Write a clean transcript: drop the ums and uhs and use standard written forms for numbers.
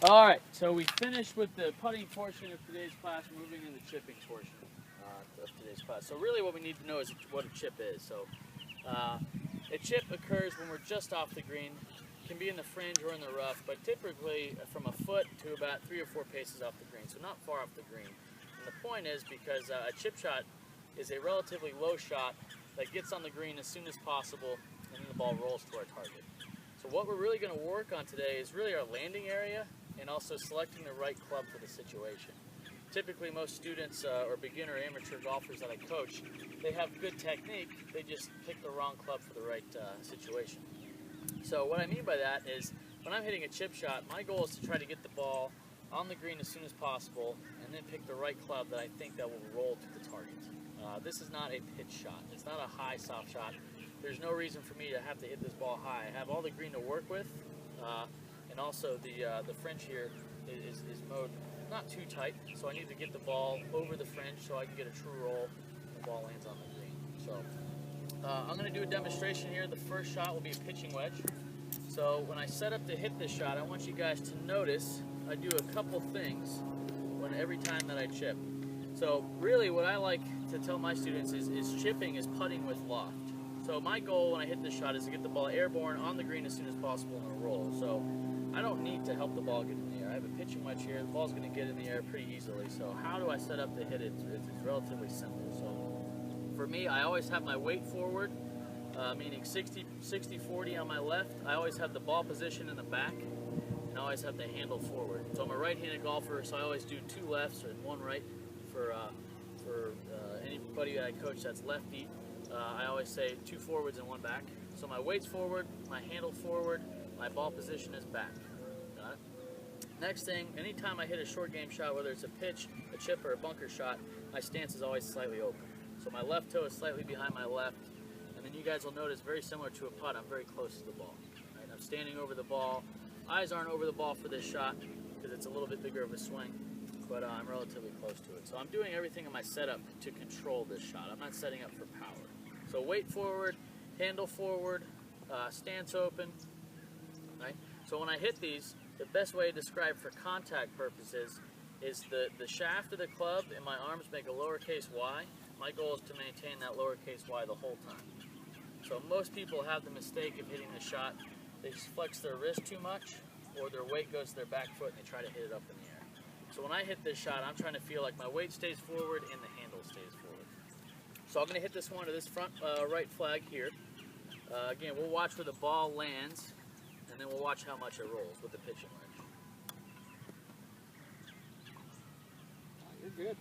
All right, so we finished with the putting portion of today's class, moving into the chipping portion of today's class. So really what we need to know is what a chip is. So a chip occurs when we're just off the green. It can be in the fringe or in the rough, but typically from a foot to about 3 or 4 paces off the green, so not far off the green. And the point is because a chip shot is a relatively low shot that gets on the green as soon as possible, and then the ball rolls to our target. So what we're really going to work on today is really our landing area and also selecting the right club for the situation. Typically most students or beginner amateur golfers that I coach, they have good technique, they just pick the wrong club for the right situation. So what I mean by that is when I'm hitting a chip shot, my goal is to try to get the ball on the green as soon as possible and then pick the right club that I think that will roll to the target. This is not a pitch shot. It's not a high soft shot. There's no reason for me to have to hit this ball high. I have all the green to work with, and also the fringe here is mowed not too tight, so I need to get the ball over the fringe so I can get a true roll and the ball lands on the green. So I'm going to do a demonstration here. The first shot will be a pitching wedge. So when I set up to hit this shot, I want you guys to notice I do a couple things every time that I chip. So really what I like to tell my students is chipping is putting with loft. So my goal when I hit this shot is to get the ball airborne on the green as soon as possible in a roll. So I don't need to help the ball get in the air. I have a pitching wedge here. The ball's going to get in the air pretty easily. So how do I set up to hit it? It's relatively simple. So for me, I always have my weight forward, meaning 60-40 on my left. I always have the ball position in the back, and I always have the handle forward. So I'm a right-handed golfer, so I always do 2 lefts and 1 right. For anybody that I coach that's lefty, I always say 2 forwards and 1 back. So my weight's forward, my handle forward, my ball position is back. Got it? Next thing, anytime I hit a short game shot, whether it's a pitch, a chip, or a bunker shot, my stance is always slightly open. So my left toe is slightly behind my left, and then you guys will notice, very similar to a putt, I'm very close to the ball. Right? I'm standing over the ball. Eyes aren't over the ball for this shot because it's a little bit bigger of a swing, but I'm relatively close to it. So I'm doing everything in my setup to control this shot. I'm not setting up for power. So weight forward, handle forward, stance open. Right? So when I hit these, the best way to describe for contact purposes is the shaft of the club and my arms make a lowercase y. My goal is to maintain that lowercase y the whole time. So most people have the mistake of hitting the shot. They just flex their wrist too much, or their weight goes to their back foot and they try to hit it up in the air. So when I hit this shot, I'm trying to feel like my weight stays forward and the handle stays forward. So I'm going to hit this one to this front right flag here. Again, we'll watch where the ball lands, and then we'll watch how much it rolls with the pitching wedge. You're good.